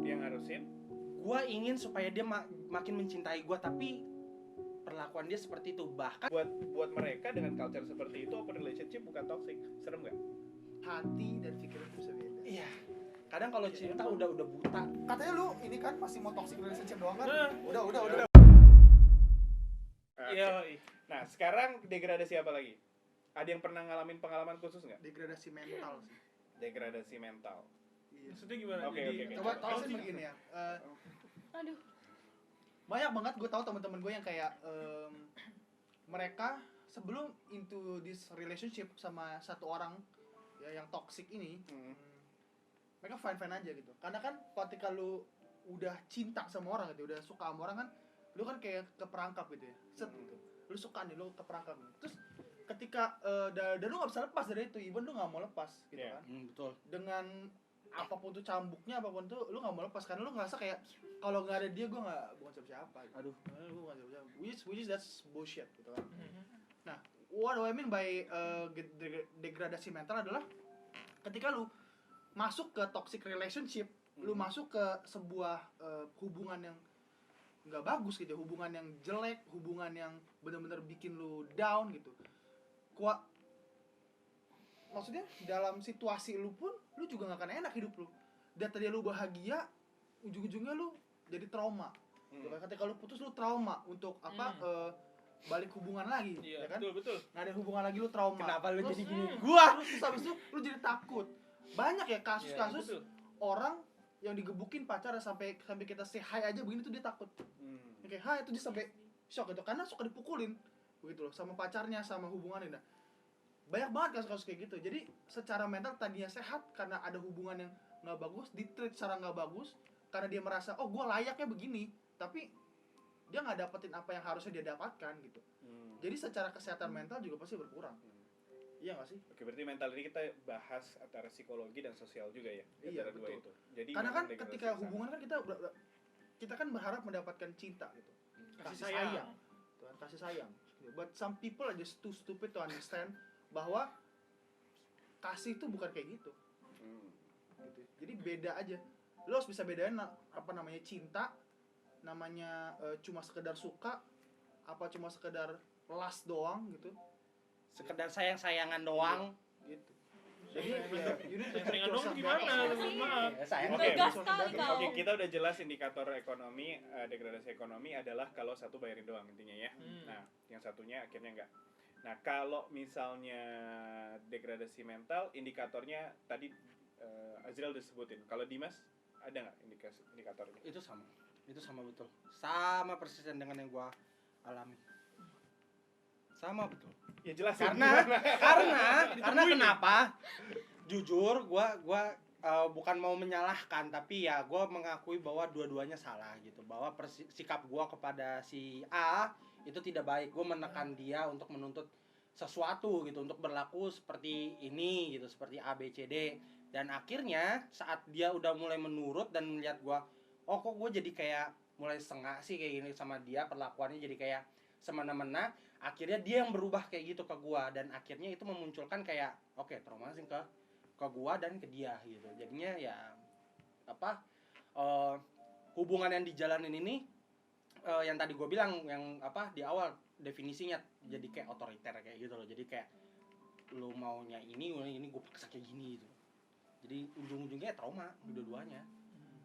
Yang ngarusin? Gue ingin supaya dia makin mencintai gue, tapi perlakuan dia seperti itu. Bahkan buat mereka dengan culture seperti itu, open relationship bukan toxic. Serem nggak? Hati dan pikiran itu bisa beda. iya, kadang kalau cinta udah buta. Katanya lu ini kan masih mau toxic relationship doang kan? Udah. Nah, sekarang degradasi apa lagi? Ada yang pernah ngalamin pengalaman khusus nggak? Degradasi mental sih. Degradasi mental. Iya. Maksudnya gimana? Oke. Coba tau sih begini ya. Aduh. Banyak banget gue tahu teman-teman gue yang kayak mereka sebelum into this relationship sama satu orang ya yang toxic ini, mereka fine aja gitu. Karena kan ketika lu udah cinta sama orang gitu, udah suka sama orang kan, lu kan kayak keperangkap gitu ya, set gitu. Lu suka nih, lu keperangkap. Terus ketika dan lu nggak bisa lepas dari itu, even lu nggak mau lepas gitu kan. Betul. Dengan apapun tuh cambuknya, apapun tuh lu nggak mau lepas karena lu ngerasa kayak kalau nggak ada dia gue bukan siapa-siapa gitu. Aduh, Gue bukan siapa-siapa, which is that's bullshit gitu kan. Nah, what do I mean by degradasi mental adalah ketika lu masuk ke toxic relationship, lu masuk ke sebuah hubungan yang nggak bagus gitu, hubungan yang jelek, hubungan yang benar-benar bikin lu down gitu. Maksudnya dalam situasi lu pun lu juga nggak akan enak hidup lu. Dan tadi lu bahagia, ujung-ujungnya lu jadi trauma. Ketika lu putus lu trauma untuk balik hubungan lagi, ya kan? Betul. Nggak ada hubungan lagi lu trauma. kenapa lu Terus, jadi gini? Terus habis itu lu jadi takut. Banyak ya kasus-kasus orang yang digebukin pacar sampai kita say hi aja begini tuh dia takut. Kayak hi itu dia sampai shock gitu karena suka dipukulin begitu loh sama pacarnya, sama hubungannya. Nah, banyak banget kasus-kasus kayak gitu. Jadi secara mental tadinya sehat karena ada hubungan yang nggak bagus, di-treat secara nggak bagus karena dia merasa oh gue layaknya begini, tapi dia nggak dapetin apa yang harusnya dia dapatkan gitu. Jadi secara kesehatan mental juga pasti berkurang. Iya nggak sih? Oke, berarti mental ini kita bahas antara psikologi dan sosial juga ya. Iya, antara dua betul. itu. Jadi Karena kan degradasi ketika kesana. hubungan kan kita kan berharap mendapatkan cinta gitu, Kasih sayang. Tuhan kasih sayang. But some people are just too stupid to understand bahwa kasih itu bukan kayak gitu. Gitu. Jadi beda aja. Lo harus bisa bedain apa namanya cinta, namanya cuma sekedar suka, apa cuma sekedar lust doang gitu. Sekedar sayang-sayangan doang. Gitu. Jadi ya, you need to treat Sayang dong yourself gimana? better. Maaf. Sayang. Oke. Gas kali kau. Oke, kita udah jelas indikator ekonomi, degradasi ekonomi adalah kalau satu bayarin doang intinya ya. Nah, yang satunya akhirnya enggak. Nah, kalau misalnya degradasi mental, indikatornya tadi Azril udah sebutin. Kalau Dimas ada nggak indikatornya? Itu sama betul. Sama persis dengan yang gua alami. Sama betul. Ya jelas. Karena kenapa? Jujur, gua bukan mau menyalahkan, tapi ya gua mengakui bahwa dua-duanya salah gitu. Bahwa sikap gua kepada si A itu tidak baik. Gua menekan dia untuk menuntut sesuatu gitu, untuk berlaku seperti ini gitu, seperti A B C D. Dan akhirnya saat dia udah mulai menurut dan melihat gua, oh kok gua jadi kayak mulai setengah sih kayak gini sama dia, perlakuannya jadi kayak semena-mena. Akhirnya dia yang berubah kayak gitu ke gua, dan akhirnya itu memunculkan kayak oke, trauma sih ke gua dan ke dia gitu. Jadinya ya hubungan yang dijalanin ini yang tadi gua bilang yang di awal definisinya jadi kayak otoriter kayak gitu loh. Jadi kayak lu maunya ini gua paksa kayak gini gitu. Jadi ujung-ujungnya trauma dua-duanya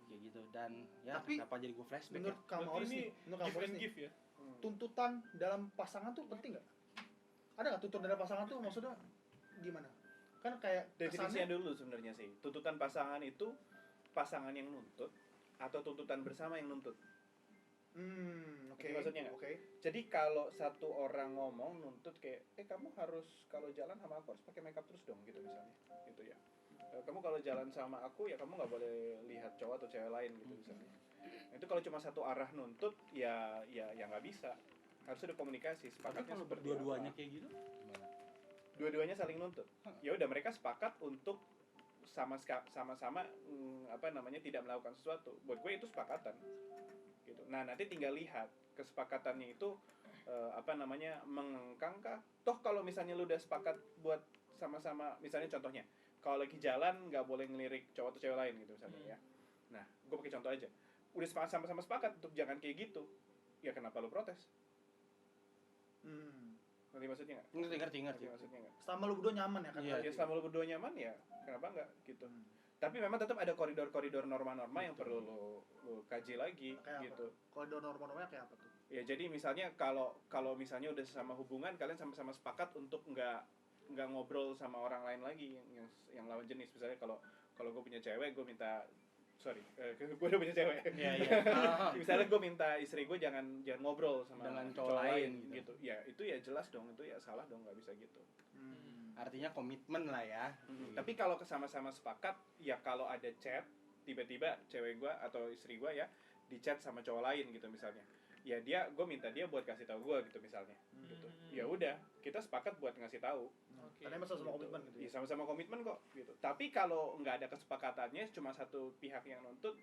kayak gitu. Dan ya Tapi, kenapa jadi gua flashback Menurut kamu Berarti harus ini nih, menurut kamu give harus and nih, give ya. tuntutan dalam pasangan tuh penting nggak? Ada nggak tuntutan dalam pasangan tuh maksudnya gimana? Kan kayak Definisinya kesannya dulu sebenarnya sih. Tuntutan pasangan itu pasangan yang nuntut atau tuntutan bersama yang nuntut. oke. Maksudnya nggak? Oke. Jadi kalau satu orang ngomong nuntut kayak kamu harus kalau jalan sama aku harus pakai makeup terus dong gitu misalnya. Gitu ya. Kamu kalau jalan sama aku ya kamu nggak boleh lihat cowok atau cewek lain gitu misalnya. Itu kalau cuma satu arah nuntut ya nggak bisa. Harus ada komunikasi, tapi sepakatnya kalau seperti berdua-duanya apa. kayak gitu gimana? Dua-duanya saling nuntut. Ya udah mereka sepakat untuk sama-sama tidak melakukan sesuatu. Buat gue itu sepakatan. Gitu. Nah, nanti tinggal lihat kesepakatannya itu mengengkang kah? Toh kalau misalnya lu udah sepakat buat sama-sama, misalnya contohnya, kalau lagi jalan nggak boleh ngelirik cowok atau cewek lain gitu misalnya ya. Nah, gue pakai contoh aja. Udah sama-sama sepakat untuk jangan kayak gitu. Ya kenapa lu protes? Ngerti maksudnya nggak? Ngerti. Maksudnya nggak? Selama lu berdua nyaman ya kan? Iya. Ya selama lu berdua nyaman ya kenapa nggak gitu. Tapi memang tetap ada koridor-koridor norma-norma yang perlu lu kaji lagi Kayak apa? gitu. Koridor norma-normanya kayak apa tuh? Ya jadi misalnya kalau misalnya udah sama hubungan, kalian sama-sama sepakat untuk nggak ngobrol sama orang lain lagi yang lawan jenis. Misalnya kalau gue punya cewek, gue minta gue udah punya cewek. Iya. Misalnya gue minta istri gue jangan ngobrol sama Dengan cowok lain gitu. Ya itu ya jelas dong, itu ya salah dong, nggak bisa gitu. Artinya komitmen lah ya. Tapi kalau sama-sama sepakat, ya kalau ada chat, tiba-tiba cewek gue atau istri gue ya di chat sama cowok lain gitu misalnya. Ya gue minta dia buat kasih tahu gue gitu misalnya. Gitu. Ya udah, kita sepakat buat ngasih tahu. Karena sama-sama komitmen gitu Ya ya. sama-sama komitmen kok gitu. Tapi kalau nggak ada kesepakatannya, cuma satu pihak yang nuntut,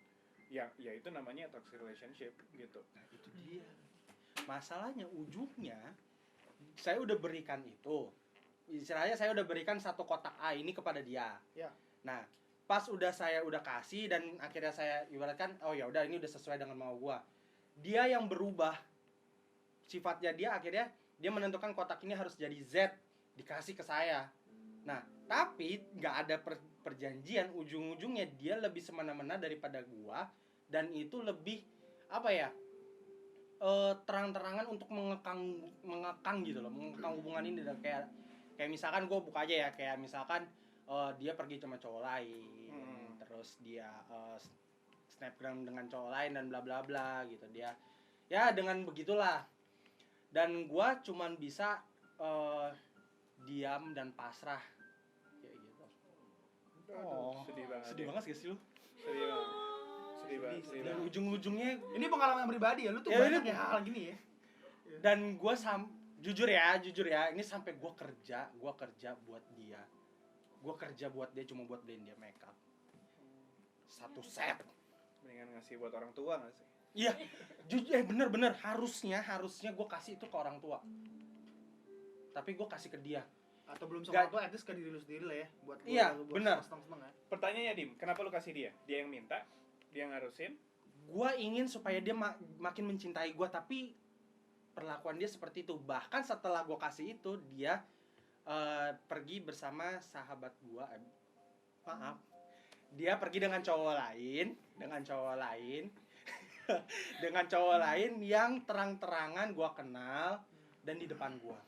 ya itu namanya toxic relationship gitu. Nah, itu dia. Masalahnya ujungnya saya udah berikan itu. Istilahnya saya udah berikan satu kotak A ini kepada dia. Ya. Nah, pas saya udah kasih dan akhirnya saya ibaratkan, oh ya udah ini udah sesuai dengan mau gua. Dia yang berubah sifatnya, dia akhirnya dia menentukan kotak ini harus jadi Z, dikasih ke saya. Nah, tapi nggak ada perjanjian, ujung-ujungnya dia lebih semena-mena daripada gua, dan itu lebih apa ya, terang-terangan untuk mengekang gitu loh, mengekang hubungan ini. Dan kayak misalkan gue buka aja ya, kayak misalkan dia pergi sama cowok lain, terus dia snapgram dengan cowok lain dan bla bla bla gitu. Dia ya dengan begitulah, dan gue cuman bisa diam dan pasrah kayak gitu. Sedih banget gak sih lu? Sedih banget. Dan ujung-ujungnya Ini pengalaman pribadi ya, lu tuh Ya, banyak ini- ya hal gini ya. dan gue jujur ya, ini sampai gue kerja buat dia. Gue kerja buat dia cuma buat beliin dia makeup satu set. Mendingan ngasih buat orang tua nggak sih? Iya, jujur bener harusnya gue kasih itu ke orang tua. Tapi gue kasih ke dia. Atau belum Nggak- sama tua, at least ke diri lu sendiri lah ya. Buat lu, Iya, buat benar. seneng-seneng ya. Pertanyaannya Dim, kenapa lu kasih dia? Dia yang minta, dia yang ngarusin. Gue ingin supaya dia makin mencintai gue, tapi perlakuan dia seperti itu. Bahkan setelah gue kasih itu, dia pergi bersama sahabat gue. Dia pergi dengan cowok lain, dengan cowok lain yang terang-terangan gue kenal dan di depan gue.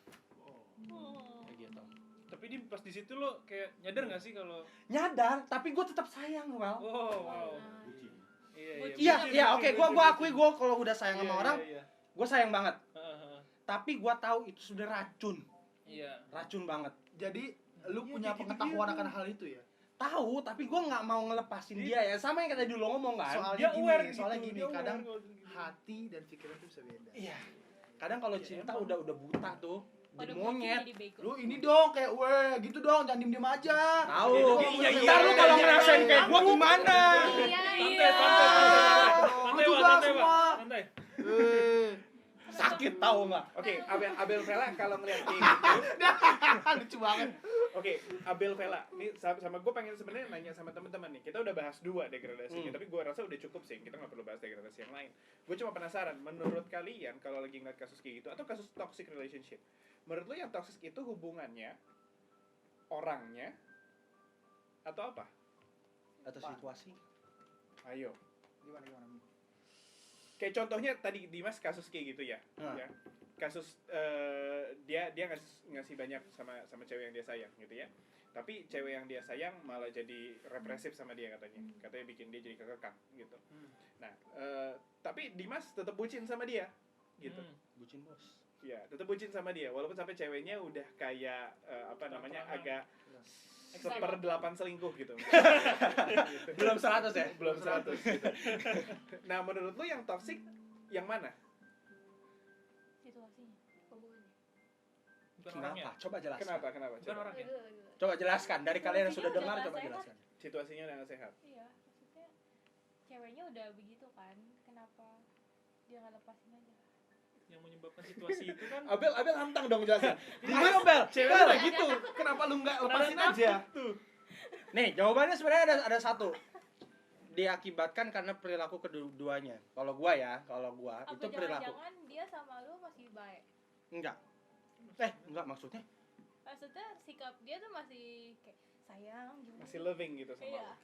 Kayak gitu. Tapi pas di situ lo kayak nyadar nggak sih kalau Nyadar, tapi gue tetap sayang, Well. wow. Iya, oke, gue akui gue kalau udah sayang sama orang, Iya. gue sayang banget. Heeh. Tapi gue tahu itu sudah racun banget. Jadi lu punya pengetahuan akan hal itu ya. Tahu, tapi gue nggak mau ngelepasin dia ya. Sama yang kata dulu ngomong kan. Soalnya gini, soalnya gini, dia kadang aware gitu. hati dan pikiran tuh bisa beda. Iya. Kadang kalau cinta udah buta tuh, jadi monyet. Lu ini dong kayak weh gitu dong, jangan diem-diem aja. Tahu. Iya, Ntar lu kalau ngerasain kayak gue gimana? Iya. Lu juga semua. Santai. Sakit tahu nggak? Oke, Abel Vela kalau ngeliat kayak gitu, Lucu banget. oke, Abel Vela, ini sama gue pengen sebenarnya nanya sama teman-teman nih. Kita udah bahas 2 degradasinya, tapi gue rasa udah cukup sih. Kita nggak perlu bahas degradasi yang lain. Gue cuma penasaran, menurut kalian kalau lagi ngeliat kasus kayak gitu atau kasus toxic relationship, menurut lo yang toxic itu hubungannya, orangnya, atau apa? Atau situasi? Ayo. Gimana? Kayak contohnya tadi Dimas kasus kayak gitu ya. Nah. Ya. Kasus dia ngasih banyak sama cewek yang dia sayang gitu ya. Tapi cewek yang dia sayang malah jadi represif sama dia katanya. Katanya bikin dia jadi kekekang gitu. Nah, tapi Dimas tetap bucin sama dia gitu. Bucin bos. Ya, tetap bucin sama dia walaupun sampai ceweknya udah kayak agak 1/8 selingkuh gitu. Belum 100 ya? Belum 100 gitu. Nah, menurut lu yang toxic yang mana? Situasinya, hubungannya. Bukan orangnya. Kenapa? Coba jelaskan. Kenapa? Bukan Coba. orangnya. Coba jelaskan dari kalian yang sudah Situasinya dengar, udah coba nggak jelaskan. Situasinya udah gak sehat. Iya, maksudnya ceweknya udah begitu kan, kenapa dia nggak lepasin aja? Yang menyebabkan situasi itu kan Abel hantang dong jelasin. Ayo Bel, Cewek Bel. udah gitu. Kenapa lu nggak lepasin aja? Nih, jawabannya sebenarnya ada satu. diakibatkan karena perilaku keduanya. Kalau gua Apa itu perilaku. jangan-jangan dia sama lu masih baik? Enggak maksudnya. Maksudnya sikap dia tuh masih kayak sayang gitu. Masih loving gitu sama Iya. lo.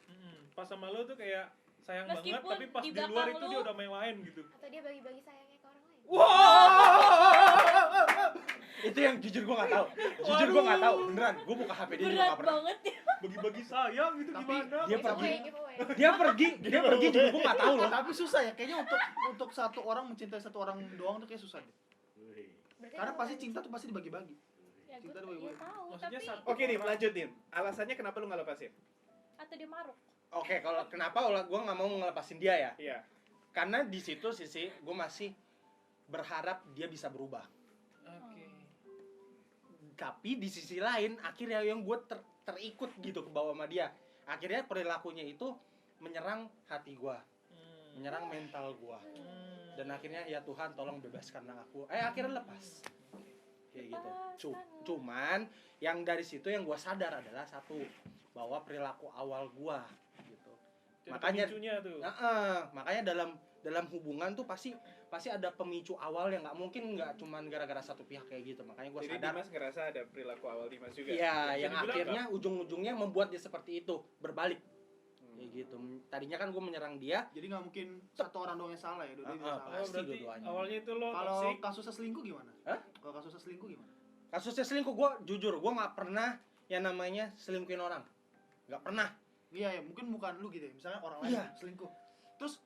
Pas sama lo tuh kayak sayang banget, Meskipun tapi pas di di luar belakang itu lu- dia udah main-main gitu. Atau dia bagi-bagi sayangnya ke orang lain. Itu yang jujur gua nggak tahu. Jujur gua nggak tahu. Beneran, gua buka HP dia juga Berat nggak pernah. banget ya. Bagi-bagi sayang gitu Tapi gimana? dia pergi. Giveaway. Dia pergi juga gua nggak tahu loh. Tapi susah ya, kayaknya untuk satu orang mencintai satu orang doang tuh kayak susah deh. Berarti Karena kamu pasti kan cinta tuh pasti dibagi-bagi. Ya gue Cinta ya dua-duanya. tahu, Maksudnya tapi satu- Oke, Dim, lanjut, Dim. Alasannya kenapa lu nggak lepasin? atau dia maruk. Oke, kalau kenapa gua nggak mau ngelepasin dia ya? Iya. Karena di situ sisi gua masih berharap dia bisa berubah. Oke. Tapi di sisi lain akhirnya yang gue terikut gitu ke bawah sama dia. Akhirnya perilakunya itu menyerang hati gue, menyerang mental gue. Dan akhirnya ya Tuhan tolong bebaskanlah aku. Akhirnya lepas. Kayak gitu. Cuman yang dari situ yang gue sadar adalah satu, bahwa perilaku awal gue gitu. Jadi Makanya pemicunya tuh. Makanya dalam hubungan tuh pasti ada pemicu awal yang nggak mungkin nggak cuman gara-gara satu pihak kayak gitu. Makanya gue Jadi sadar. Dimas ngerasa ada perilaku awal Dimas juga. Iya, Bisa yang dibilang akhirnya ujung-ujungnya membuat dia seperti itu, berbalik. Kayak gitu. Tadinya kan gue menyerang dia. Jadi nggak mungkin satu orang doang yang salah ya, dua-duanya bisa salah. Oh, Pasti berarti dua-duanya. awalnya itu lo Kalau toxic. kasusnya selingkuh gimana? Hah? Kalau kasusnya selingkuh gimana? Kasusnya selingkuh, gue jujur, gue nggak pernah yang namanya selingkuhin orang. Nggak pernah. Iya ya, mungkin bukan lu gitu ya. Misalnya orang lain Iya. selingkuh. Terus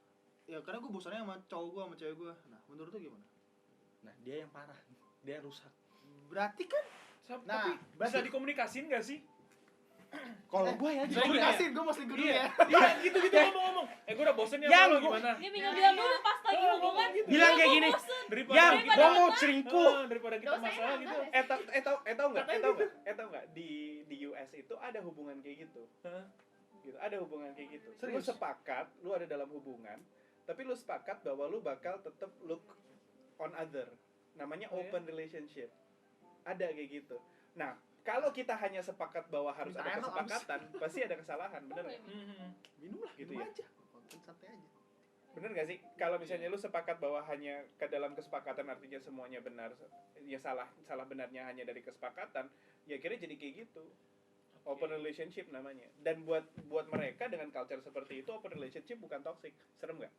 ya karena gue bosannya sama cowok gue sama cewek gue. Nah, menurut lu gimana? Nah, dia yang parah. Dia yang rusak. Berarti kan Tapi bisa berarti- dikomunikasin gak sih? Kalau gue ya, Saya jujur ya. dikomunikasin, gue mau selingkuh dulu ya. Iya, gitu-gitu ngomong-ngomong. Gue udah bosen ya Yang sama lo gua- gimana? Dia bilang dulu pas lagi hubungan. Bilang kayak gini. Daripada Yang kita- gue mau selingkuh. daripada kita Dosanya masalah nambah gitu. nggak sih? Tahu nggak di US itu ada hubungan kayak gitu. Hah? Gitu, ada hubungan kayak gitu. Lu Serius? sepakat, lu ada dalam hubungan, tapi lu sepakat bahwa lu bakal tetap look on other. Namanya Oh, ya? open relationship. Ada kayak gitu. Nah, kalau kita hanya sepakat bahwa harus Minta ada enak, kesepakatan, pasti ada kesalahan, bener nggak? Minum lah, Gitu minum ya? aja. Konten santai aja. Bener gak sih? Kalau misalnya lu sepakat bahwa hanya ke dalam kesepakatan artinya semuanya benar, ya salah benarnya hanya dari kesepakatan, ya akhirnya jadi kayak gitu. Open relationship namanya. Dan buat mereka dengan culture seperti itu, open relationship bukan toxic. Serem gak?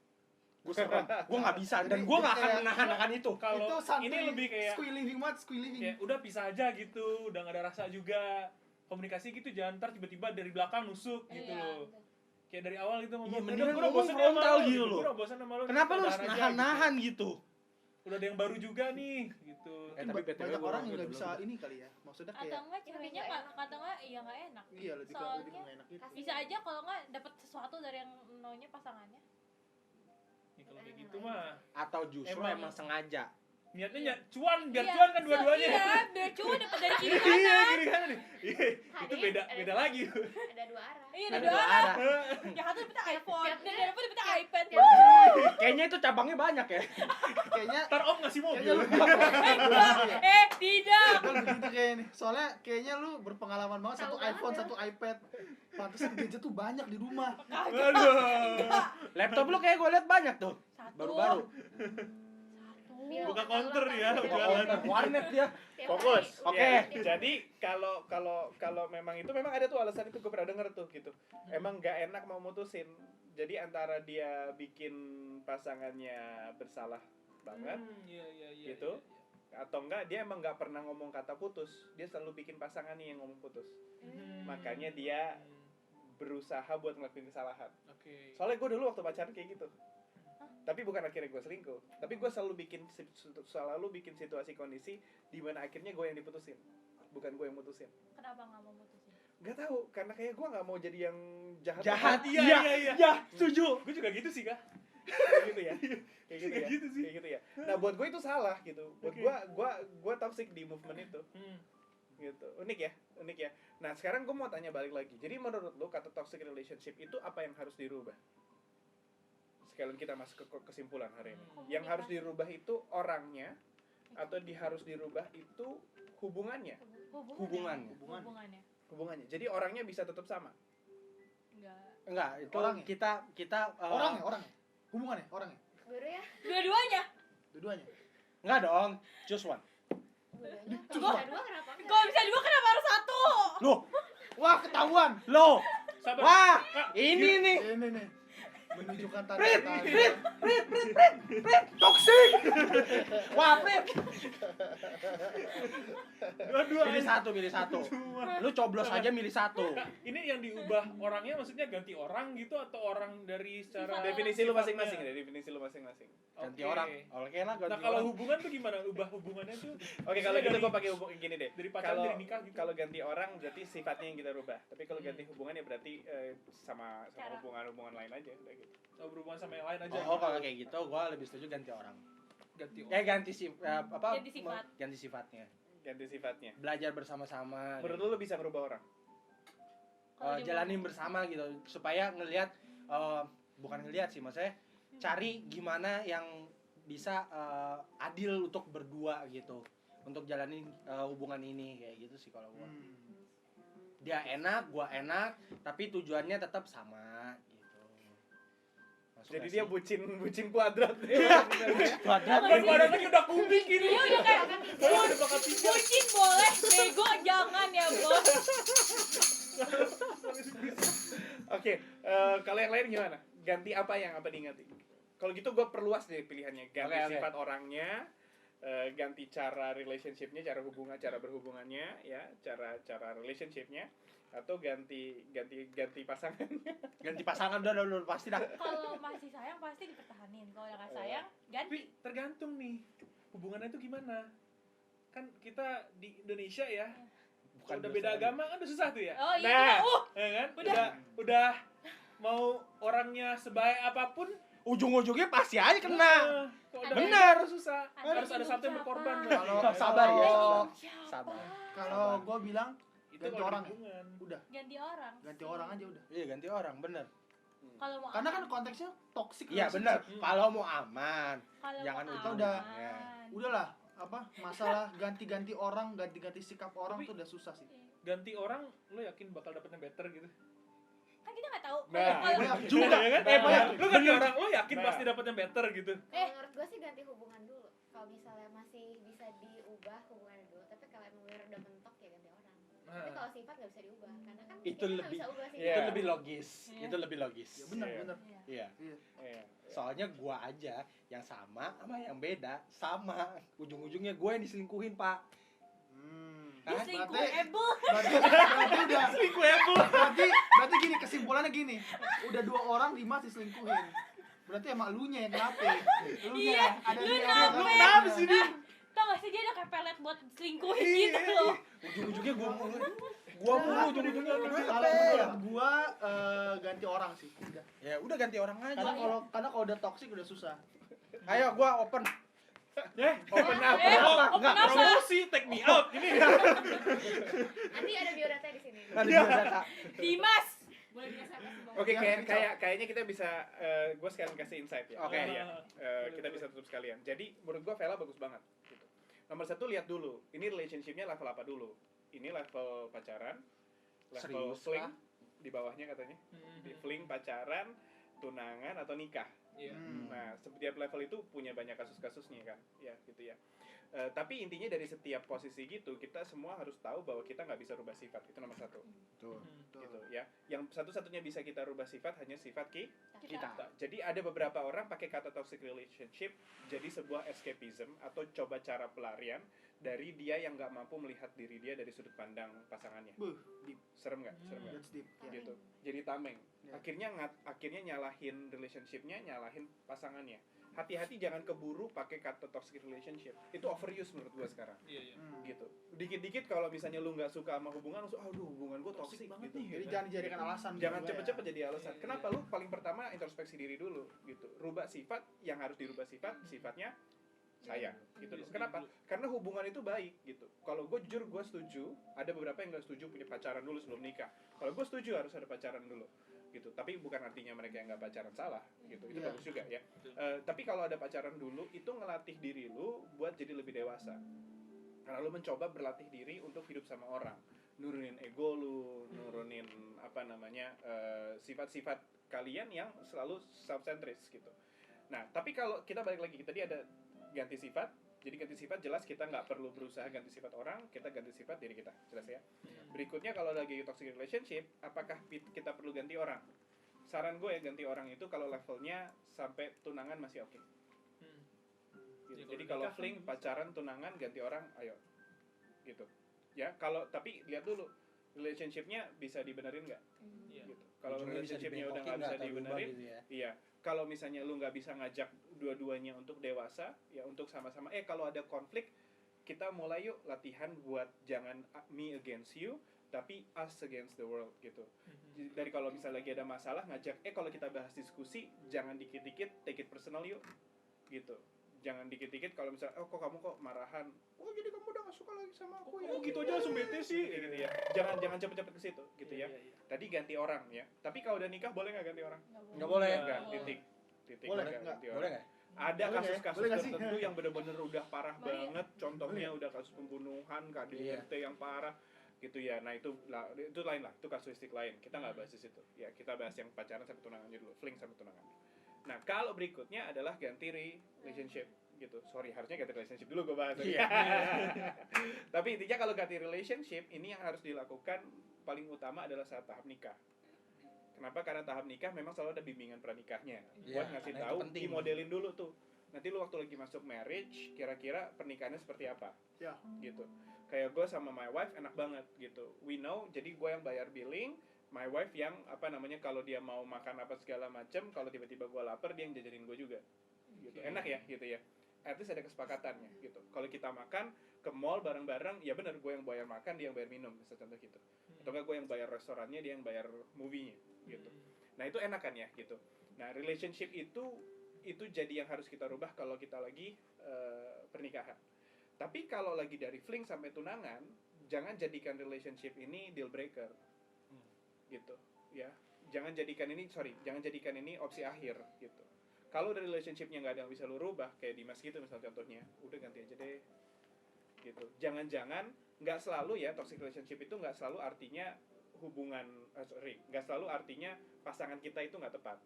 Gue serem. Gue nggak bisa dan gue nggak akan menahan itu. Kalau Itu santuy, ini lebih kayak squee living banget, squee living. kayak udah pisah aja gitu, udah gak ada rasa juga. Komunikasi gitu jangan ntar tiba-tiba dari belakang nusuk gitu Iya, loh. Kayak dari awal gitu ngomong. Iya, "Udah, mendingan gua udah ngomong bosen ya sama frontal lo," gitu Gua loh. udah bosen sama lo. Kenapa lu udahan harus aja, nahan-nahan gitu? Udah ada yang baru juga nih gitu. Tapi BTW banyak gua orang yang dulu nggak bisa gitu. ini kali ya. Maksudnya atau kayak enggak ceweknya nggak nggak kata enggak iya nggak enak. iya lebih ke Soalnya nggak enak gitu. Bisa aja kalau nggak dapat sesuatu dari yang maunya pasangannya. Nih, kalau kayak gitu mah Atau justru Emang- emang sengaja. niatnya cuan, biar Iya, cuan kan dua-duanya. Iya, biar cuan dapat dari kiri Iya, kanan. gini kan nih. Iya, itu Hadir, beda lagi. Ada dua arah. Iya, Ada ada dua dua arah. arah. Yang satu dapat iPhone, Tiap- dan yang dapat iPad. Kayaknya itu cabangnya banyak ya. Kayaknya Ntar om ngasih kayaknya mobil. lu Tidak. begitu kayak ini. Soalnya kayaknya lu berpengalaman banget satu Tahu banget iPhone, ya. satu iPad. Pantesan gadget tuh banyak di rumah. Aduh. Laptop lu kayak gue liat banyak tuh. Satu. Baru-baru. Biar Buka nggak counter salah, ya, kan? jualan. Warnet dia. Tiap Fokus. hari. Oke. Ya, Tiap jadi kalau memang itu memang ada tuh alasan itu gue pernah denger tuh gitu. Emang gak enak mau mutusin. Jadi antara dia bikin pasangannya bersalah banget Iya, iya, iya. Gitu. iya, atau enggak dia emang nggak pernah ngomong kata putus. Dia selalu bikin pasangannya yang ngomong putus. iya. Makanya dia berusaha buat ngelakuin kesalahan. Oke. Soalnya gue dulu waktu pacaran kayak gitu. Tapi bukan akhirnya gue selingkuh. Tapi gue selalu bikin situasi kondisi di mana akhirnya gue yang diputusin, bukan gue yang mutusin. Kenapa nggak mau mutusin? Gak tahu, karena kayak gue nggak mau jadi yang jahat. Jahat. Iya, Iya, iya, iya. Ya, setuju. Gue juga gitu sih, Kak. Kayak gitu ya. Kayak gitu ya. Kayak gitu sih. Kayak gitu ya. Nah buat gue itu salah gitu. Buat Oke. gue toxic di movement itu. Gitu. Unik ya. Nah sekarang gue mau tanya balik lagi. Jadi menurut lo kata toxic relationship itu apa yang harus dirubah? Sekalian kita masuk ke kesimpulan hari ini. Yang harus dirubah itu orangnya atau harus dirubah itu hubungannya. Hubungannya. Hubungannya. Hubungannya. Jadi orangnya bisa tetap sama. Enggak. Enggak, itu Orangnya? kita Orangnya. Hubungannya, orangnya. Dua-duanya. Dua-duanya. Dua-duanya. Enggak dong, choose one. Dua-duanya. Kalau bisa dua kenapa enggak? Kalau bisa dua kenapa harus satu? Wah, ketahuan. Loh. Sabar. Wah, Kak, ini nih. Ini nih. Menunjukkan Prit, tanda-tanda. Toxic. Wah, Prit. dua-dua. Pilih satu. Lu coblos aja milih satu. Kak, ini yang diubah orangnya maksudnya ganti orang gitu atau orang dari secara Definisi lu sifatnya? masing-masing deh, definisi lu masing-masing. Ganti Oke. orang. Oke lah, ganti Nah, kalau orang. hubungan tuh gimana? Ubah hubungannya tuh. Oke, kalau gitu dari- gua pakai gini deh. dari pacaran Kalau jadi nikah gitu. kalau ganti orang berarti sifatnya yang kita rubah. Tapi kalau ganti Hmm. hubungan ya berarti sama Cara. hubungan lain aja udah gitu. Oh, berhubungan sama yang lain aja. Oh, kalau kayak gitu gua lebih setuju ganti orang. ganti Ganti Ganti sifat. Ganti sifatnya. Ganti sifatnya. Belajar bersama-sama. Menurut lu bisa merubah orang? Kalau dia Jalanin bersama gitu supaya ngelihat bukan ngelihat sih maksudnya cari gimana yang bisa adil untuk berdua gitu untuk jalanin hubungan ini kayak gitu sih kalau gua. Dia enak, gua enak, tapi tujuannya tetap sama gitu. Masuk Jadi gak dia sih? bucin kuadrat. kuadrat. Daripada lagi udah kubik ini. Dia udah kayak Udah bakal tiga. bucin boleh, bego jangan ya bos. Oke, kalau yang lain gimana? Ganti apa diganti? Kalau gitu gue perluas deh pilihannya. Ganti Oke. sifat orangnya, ganti cara relationshipnya, cara berhubungannya, ya, cara relationshipnya, atau ganti pasangannya. Ganti pasangan udah pasti dah. Kalau masih sayang pasti dipertahanin. Kalau yang nggak sayang Tapi ganti. tergantung nih hubungannya itu gimana. Kan kita di Indonesia ya, kalau udah beda agama kan udah susah tuh ya. Oh iya, Nah. juga. Ya kan? Udah. Udah mau orangnya sebaik apapun Ujung-ujungnya pasti aja kena. kalau udah Bener. beda susah. Ada Harus ada satu yang siapa? berkorban. Kalau Sabar ya. kalau- Sabar. Kalau gue bilang Itu ganti kalau orang di hubungan. udah, Ganti orang. ganti orang aja udah. Iya, ganti orang, bener. Kalau mau Karena kan aman. konteksnya toxic. Iya, relationship. bener. Kalau mau aman. Kalau jangan mau kita udah- aman. Udahlah, apa masalah ganti-ganti orang, ganti-ganti sikap orang Tapi- tuh udah susah sih. Iya. Ganti orang lo yakin bakal dapet yang better gitu? Kan kita nggak tahu. Nah, Kalau Juga. Ya kan? Banyak. Lo ganti orang lo yakin Nah. pasti dapet yang better gitu. Menurut gue sih ganti hubungan dulu. Kalau misalnya masih bisa diubah hubungannya dulu, tapi kalau emang bener udah mentok ya ganti orang. Tapi kalau sifat nggak bisa diubah, karena kan Itu kita nggak lebih- bisa ubah sifat. Iya. Itu lebih logis. Iya. Itu lebih logis. Ya benar, Iya. benar. Iya. Iya. Iya. Soalnya gua aja yang sama yang beda sama. Ujung-ujungnya gue yang diselingkuhin, Pak. Dia Hah? selingkuhable. Berarti udah Selingkuhable. berarti gini, kesimpulannya gini. Udah 2 orang 5 diselingkuhin. Berarti emang elunya yang kenapa? Iya, ada lu di kenapa? orang- Kenapa sih dia? Tau gak sih dia udah kayak pelet buat selingkuhin Iya. gitu loh. Ujung-ujungnya gua mulu. Gua mulu ujung-ujungnya Kalau kenapa? menurut gua ganti orang sih. Udah. Ya udah ganti orang aja. Karena kalau udah toxic udah susah. Ayo gua open. Open up. Open Enggak, apa? Promosi, take me out. Ini Nanti ada biodata di sini. Ada biodata. Dimas. Boleh dikasih apa sih, Bang? Oke, Yang kayaknya kita bisa, gue sekalian kasih insight ya. Oke. Iya. Kita bisa tutup sekalian. Jadi menurut gue Vela bagus banget. Gitu. Nomor 1 lihat dulu, ini relationshipnya level apa dulu? Ini level pacaran, level Serius fling, kah? di bawahnya katanya. Di fling, pacaran, tunangan atau nikah. Iya. Nah, setiap level itu punya banyak kasus-kasusnya kan, ya gitu ya. Tapi intinya dari setiap posisi gitu, kita semua harus tahu bahwa kita nggak bisa rubah sifat. Itu nomor 1. Tuh. Gitu ya. Yang satu-satunya bisa kita rubah sifat hanya sifat Kita. Jadi ada beberapa orang pakai kata toxic relationship jadi sebuah escapism atau coba cara pelarian dari dia yang nggak mampu melihat diri dia dari sudut pandang pasangannya. Buh, Deep. Serem nggak? Serem nggak? that's deep. Ya. Gitu. Jadi tameng. Ya. Akhirnya nyalahin relationshipnya, nyalahin pasangannya. Hati-hati jangan keburu pakai kata toxic relationship. Itu overuse menurut gua sekarang. Iya, iya. Gitu. Dikit-dikit kalau misalnya lu nggak suka sama hubungan, langsung aduh hubungan gua toxic banget nih. Jadi gitu. jangan dijadikan alasan. Jangan juga ya. cepet-cepet jadi alasan. Iya, Kenapa lu paling pertama introspeksi diri dulu gitu. Rubah sifat yang harus dirubah sifatnya sayang gitu loh. Kenapa? Karena hubungan itu baik gitu. Kalau gue jujur gue setuju, ada beberapa yang gak setuju punya pacaran dulu sebelum nikah. Kalau gue setuju harus ada pacaran dulu gitu. Tapi bukan artinya mereka yang gak pacaran salah gitu. Itu Iya. bagus juga ya. Tapi kalau ada pacaran dulu itu ngelatih diri lu buat jadi lebih dewasa. Karena lu mencoba berlatih diri untuk hidup sama orang. nurunin ego lu, nurunin apa namanya sifat-sifat kalian yang selalu self-centris gitu. Nah, tapi kalau kita balik lagi, tadi ada ganti sifat. Jadi ganti sifat jelas kita nggak perlu berusaha ganti sifat orang, kita ganti sifat diri kita, jelas ya. Berikutnya kalau lagi toxic relationship, apakah kita perlu ganti orang? Saran gue ya ganti orang itu kalau levelnya sampai tunangan masih oke. Gitu. Jadi kalau fling, pacaran, tunangan, ganti orang, ayo. Gitu. Ya, kalau tapi lihat dulu relationship-nya bisa dibenerin nggak? Gitu. Kalau relationship-nya udah nggak bisa dibenerin, gitu ya. iya. Kalau misalnya lu nggak bisa ngajak dua-duanya untuk dewasa, ya untuk sama-sama. Kalau ada konflik, kita mulai yuk latihan buat jangan me against you, tapi us against the world gitu. Dari kalau misalnya lagi ada masalah, ngajak, kalau kita bahas diskusi, jangan dikit-dikit take it personal yuk, gitu. Jangan dikit-dikit kalau misalnya, kok kamu kok marahan, jadi kamu udah gak suka lagi sama aku ya, gitu aja langsung bete sih, gitu ya. Jangan cepet-cepet ke situ, gitu ya. Tadi ganti orang ya. Tapi kalau udah nikah boleh nggak ganti orang? Nggak boleh. Nggak, titik. Boleh, nggak nggak? ganti orang. Boleh nggak? Ada Boleh kasus-kasus boleh nggak sih? tertentu yang benar-benar udah parah Boleh. banget. Contohnya udah kasus pembunuhan, KDRT yang parah, gitu ya. Nah itu lain lah, itu kasuistik lain. Kita nggak bahas di situ. Ya kita bahas yang pacaran sampai tunangannya dulu, fling sampai tunangan. Nah kalau berikutnya adalah ganti relationship, gitu. Sorry, harusnya ganti relationship dulu gue bahas. Tapi intinya kalau ganti relationship, ini yang harus dilakukan paling utama adalah saat tahap nikah. Kenapa? Karena tahap nikah memang selalu ada bimbingan pranikahnya. Buat ngasih karena itu tahu, penting. dimodelin dulu tuh. Nanti lu waktu lagi masuk marriage, kira-kira pernikahannya seperti apa? Ya. Gitu. Kayak gue sama my wife enak banget gitu. We know, jadi gue yang bayar billing, my wife yang kalau dia mau makan apa segala macem, kalau tiba-tiba gue lapar dia yang jajanin gue juga. Gitu. Enak ya, gitu ya. At least ada kesepakatannya gitu. Kalau kita makan ke mall bareng-bareng, ya benar gue yang bayar makan, dia yang bayar minum, misalnya contoh gitu. Atau enggak gue yang bayar restorannya, dia yang bayar movie-nya gitu. Nah, itu enak kan ya gitu. Nah, relationship itu jadi yang harus kita rubah kalau kita lagi pernikahan. Tapi kalau lagi dari fling sampai tunangan, jangan jadikan relationship ini deal breaker. Gitu, ya. Jangan jadikan ini opsi akhir gitu. Kalau dari relationship-nya nggak ada yang bisa lu rubah, kayak Dimas gitu misalnya contohnya, udah ganti aja deh. Gitu. Jangan-jangan nggak selalu ya toxic relationship itu nggak selalu artinya nggak selalu artinya pasangan kita itu nggak tepat.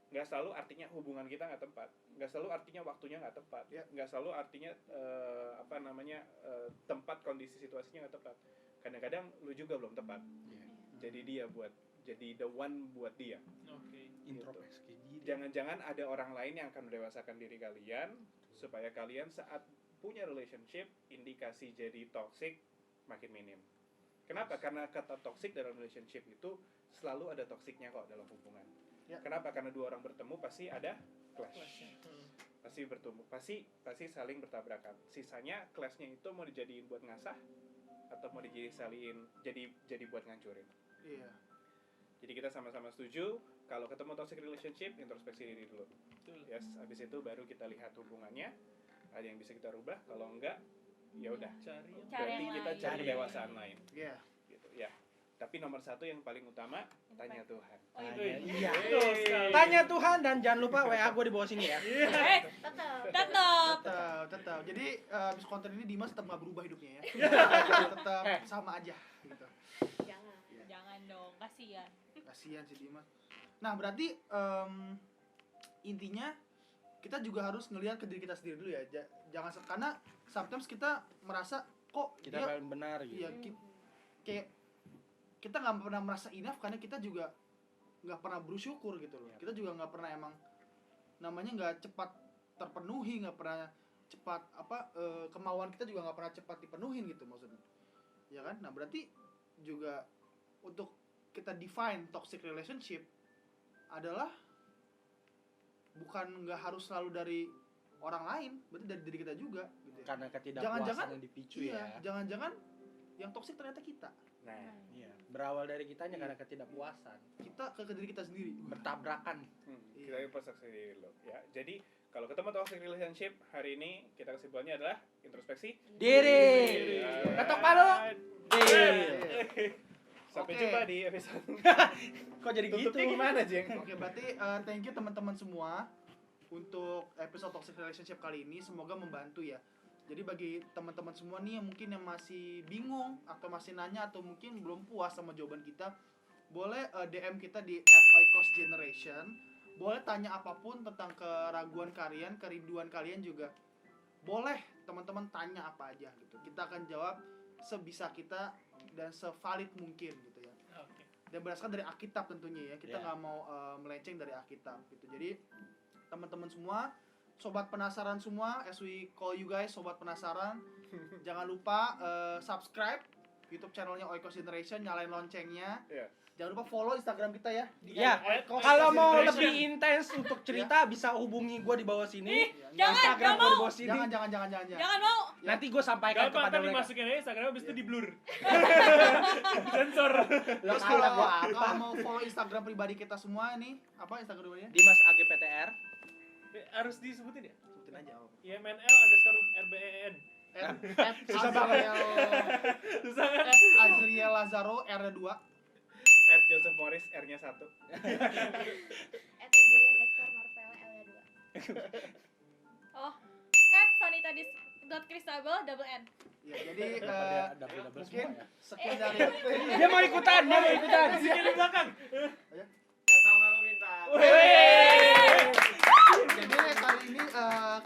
Nggak selalu artinya hubungan kita nggak tepat. Nggak selalu artinya waktunya nggak tepat. Nggak selalu artinya tempat kondisi situasinya nggak tepat. Kadang-kadang lu juga belum tepat. Jadi the one buat dia. Introspeksi diri. Jangan-jangan ada orang lain yang akan mendewasakan diri kalian supaya kalian saat punya relationship indikasi jadi toxic makin minim. Kenapa? Karena kata toxic dalam relationship itu selalu ada toksiknya kok dalam hubungan. Kenapa? Karena dua orang bertemu pasti ada clash. Pasti bertemu, pasti saling bertabrakan. Sisanya clashnya itu mau dijadiin buat ngasah atau mau jadi buat ngancurin. Iya. Jadi kita sama-sama setuju kalau ketemu toxic relationship, introspeksi diri dulu. Yes, habis itu baru kita lihat hubungannya, ada yang bisa kita rubah, kalau enggak ya udah. Berarti yang kita lain. cari kedewasaan lain. Iya. Gitu ya. Tapi nomor satu yang paling utama, tanya Tuhan. Iya. Betul sekali. Tanya Tuhan dan jangan lupa WA gue di bawah sini ya. Tetap. Tetap. Jadi abis konten ini Dimas tetap nggak berubah hidupnya ya. Tetap sama aja gitu. Jangan dong, kasihan. Kasihan sih Dimas. Nah, berarti intinya kita juga harus ngelihat ke diri kita sendiri dulu ya. Jangan karena sometimes kita merasa kok Kita dia paling benar gitu. ya kayak kita nggak pernah merasa enough karena kita juga nggak pernah bersyukur gitu loh. Kita juga nggak pernah emang namanya nggak cepat terpenuhi, nggak pernah cepat kemauan kita juga nggak pernah cepat dipenuhin gitu maksudnya. Ya kan? Nah, berarti juga untuk kita define toxic relationship adalah bukan nggak harus selalu dari orang lain, berarti dari diri kita juga gitu ya. Karena ketidakpuasan yang dipicu ya. Jangan-jangan yang toxic ternyata kita. Nah, Iya, berawal dari kitanya karena ketidakpuasan. Kita ke diri kita sendiri. Bertabrakan. kita introspeksi diri dulu ya. Jadi kalau ketemu toxic relationship hari ini kita kesimpulannya adalah introspeksi Diri. Ketok palu. Diri. Sampai Oke. jumpa di episode. Kok jadi gitu? Tutupnya gimana, Jeng? Oke, berarti thank you teman-teman semua untuk episode toxic relationship kali ini. Semoga membantu ya. Jadi bagi teman-teman semua nih yang mungkin yang masih bingung atau masih nanya atau mungkin belum puas sama jawaban kita, boleh DM kita di @oikosgeneration. Boleh tanya apapun tentang keraguan kalian, kerinduan kalian juga. Boleh teman-teman tanya apa aja gitu. Kita akan jawab sebisa kita dan sevalid mungkin gitu ya. Oke. Dan berdasarkan dari Alkitab tentunya ya. Kita Yeah. nggak mau melenceng dari Alkitab gitu. Jadi teman-teman semua, sobat penasaran semua, as we call you guys, sobat penasaran, jangan lupa subscribe YouTube channelnya Oikos Generation, nyalain loncengnya. Iya. Jangan lupa follow Instagram kita ya. Di Ya, Oikos kalau mau Generation. lebih intens untuk cerita bisa hubungi gue di bawah sini. Jangan, Instagram nggak gue di mau. bawah sini. Jangan. Jangan mau. Nanti gue sampaikan Gampang kepada kan mereka. dimasukin aja Instagram habis itu Iya. di blur. Sensor. Terus kalau mau follow Instagram pribadi kita semua nih, apa Instagram pribadinya? Dimas AGPTR. Harus disebutin ya? Sebutin aja. YMNL_RBEN. Susah banget. Susah kan? Azriel Lazaro R2. Joseph Morris R-nya 1. @Angelia_Marvela L2. Oh, @vanitadis.christabel double N. Ya, jadi Double mungkin semua ya. sekian dari Dia mau ikutan, dia mau ikutan. Musiknya di belakang. Yang sama lu minta. Jadi kali ini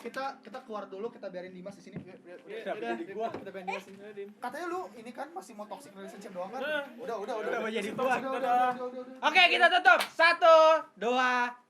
kita keluar dulu, kita biarin Dimas di sini. Kenapa jadi gua? Kita biarin Dimas di sini. Katanya lu ini kan masih mau toxic relationship doang kan? Nah. Udah. Kenapa jadi Udah. gua? Oke, kita tutup. 1, 2,